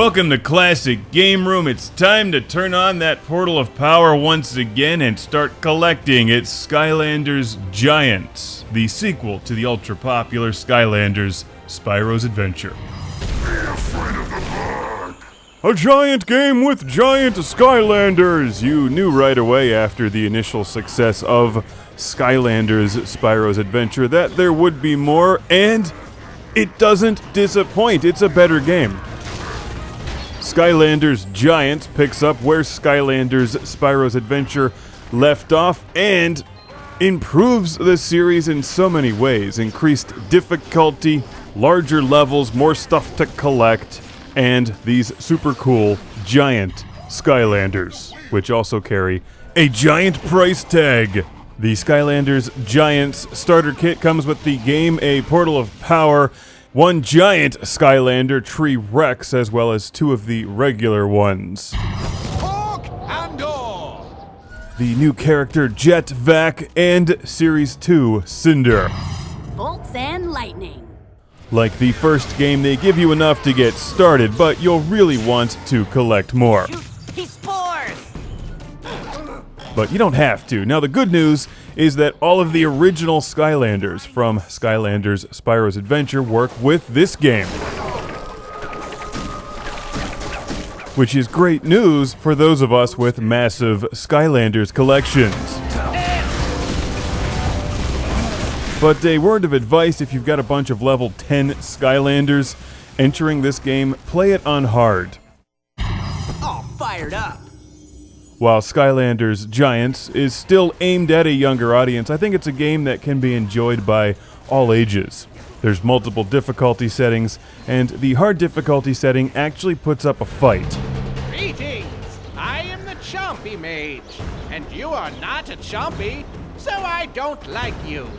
Welcome to Classic Game Room. It's time to turn on that portal of power once again and start collecting. It's Skylanders Giants, the sequel to the ultra-popular Skylanders Spyro's Adventure. A giant game with giant Skylanders! You knew right away after the initial success of Skylanders Spyro's Adventure that there would be more, and it doesn't disappoint. It's a better game. Skylanders Giants picks up where Skylanders Spyro's Adventure left off and improves the series in so many ways. Increased difficulty, larger levels, more stuff to collect, and these super cool giant Skylanders, which also carry a giant price tag. The Skylanders Giants starter kit comes with the game, a portal of power, one giant Skylander, Tree Rex, as well as two of the regular ones. Hawk and Oar. The new character Jet-Vac and Series 2 Cinder. Bolts and lightning. Like the first game, they give you enough to get started, but you'll really want to collect more. He spores! But you don't have to. Now the good news is that all of the original Skylanders from Skylanders Spyro's Adventure work with this game. Which is great news for those of us with massive Skylanders collections. But a word of advice, if you've got a bunch of level 10 Skylanders entering this game, play it on hard. All fired up. While Skylanders Giants is still aimed at a younger audience, I think it's a game that can be enjoyed by all ages. There's multiple difficulty settings, and the hard difficulty setting actually puts up a fight. Greetings. I am the Chompy Mage, and you are not a Chompy, so I don't like you.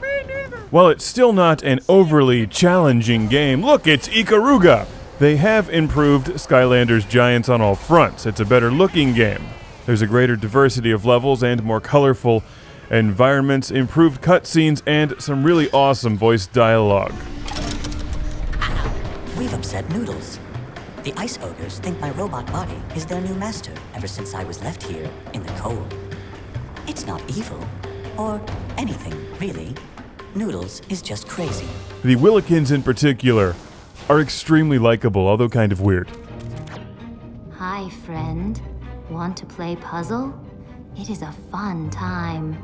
Me neither. While it's still not an overly challenging game, look, it's Ikaruga! They have improved Skylanders Giants on all fronts. It's a better looking game. There's a greater diversity of levels and more colorful environments, improved cutscenes, and some really awesome voice dialogue. We've upset Noodles. The ice ogres think my robot body is their new master ever since I was left here in the cold. It's not evil, or anything, really. Noodles is just crazy. The Willicans in particular are extremely likable, although kind of weird. Hi, friend. Want to play puzzle? It is a fun time.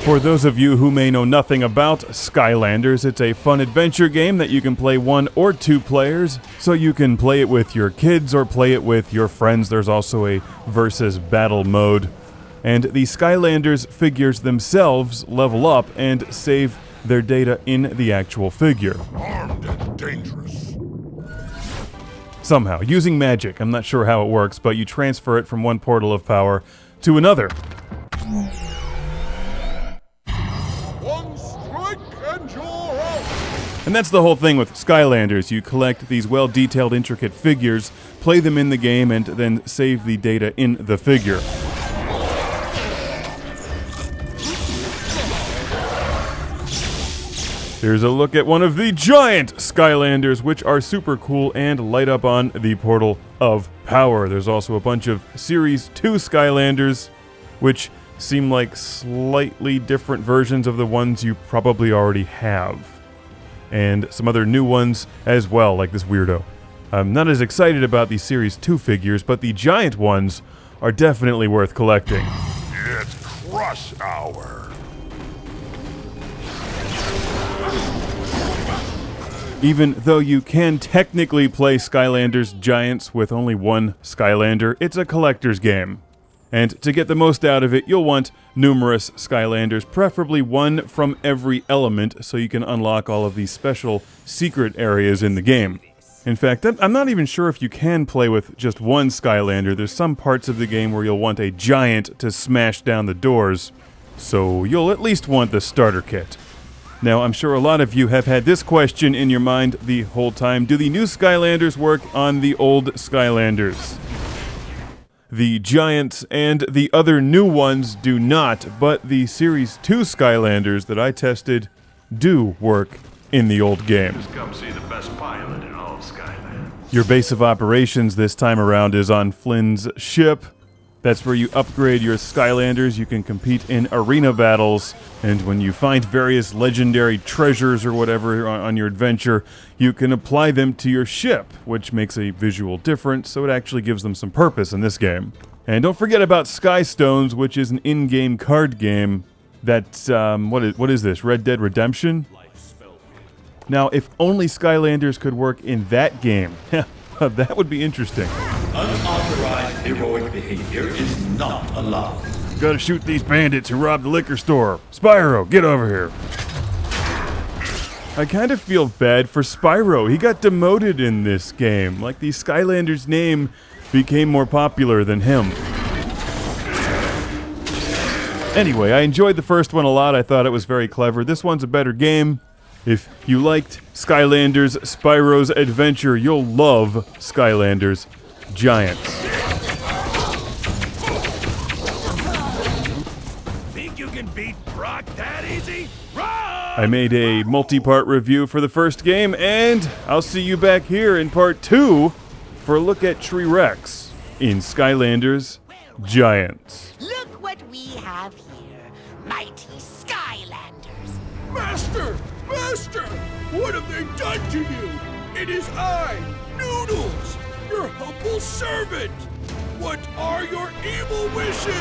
For those of you who may know nothing about Skylanders, it's a fun adventure game that you can play 1 or 2 players, so you can play it with your kids or play it with your friends. There's also a versus battle mode. And the Skylanders figures themselves level up and save their data in the actual figure. Armed and dangerous. Somehow, using magic. I'm not sure how it works, but you transfer it from one portal of power to another. One strike and you're out. And that's the whole thing with Skylanders. You collect these well-detailed, intricate figures, play them in the game, and then save the data in the figure. Here's a look at one of the giant Skylanders, which are super cool and light up on the portal of power. There's also a bunch of Series 2 Skylanders, which seem like slightly different versions of the ones you probably already have. And some other new ones as well, like this weirdo. I'm not as excited about the Series 2 figures, but the giant ones are definitely worth collecting. It's crush hour. Even though you can technically play Skylanders Giants with only one Skylander, it's a collector's game. And to get the most out of it, you'll want numerous Skylanders, preferably one from every element, so you can unlock all of these special secret areas in the game. In fact, I'm not even sure if you can play with just one Skylander. There's some parts of the game where you'll want a giant to smash down the doors, so you'll at least want the starter kit. Now, I'm sure a lot of you have had this question in your mind the whole time. Do the new Skylanders work on the old Skylanders? The Giants and the other new ones do not, but the Series 2 Skylanders that I tested do work in the old game. Just come see the best pilot in all of Skyland. Your base of operations this time around is on Flynn's ship. That's where you upgrade your Skylanders. You can compete in arena battles, and when you find various legendary treasures or whatever on your adventure, you can apply them to your ship, which makes a visual difference, so it actually gives them some purpose in this game. And don't forget about Sky Stones, which is an in-game card game that's, what is this, Red Dead Redemption? Now, if only Skylanders could work in that game, that would be interesting. Unauthorized heroic behavior is not allowed. Gotta shoot these bandits who robbed the liquor store. Spyro, get over here. I kind of feel bad for Spyro. He got demoted in this game. Like, the Skylanders name became more popular than him. Anyway, I enjoyed the first one a lot. I thought it was very clever. This one's a better game. If you liked Skylanders Spyro's Adventure, you'll love Skylanders Giants. Think you can beat Brock that easy? Run! I made a multi-part review for the first game, and I'll see you back here in part 2 for a look at Tree Rex in Skylanders Giants. Look what we have here. Mighty Skylanders. Master! Master! What have they done to you? It is I, Noodles, your humble servant! What are your evil wishes?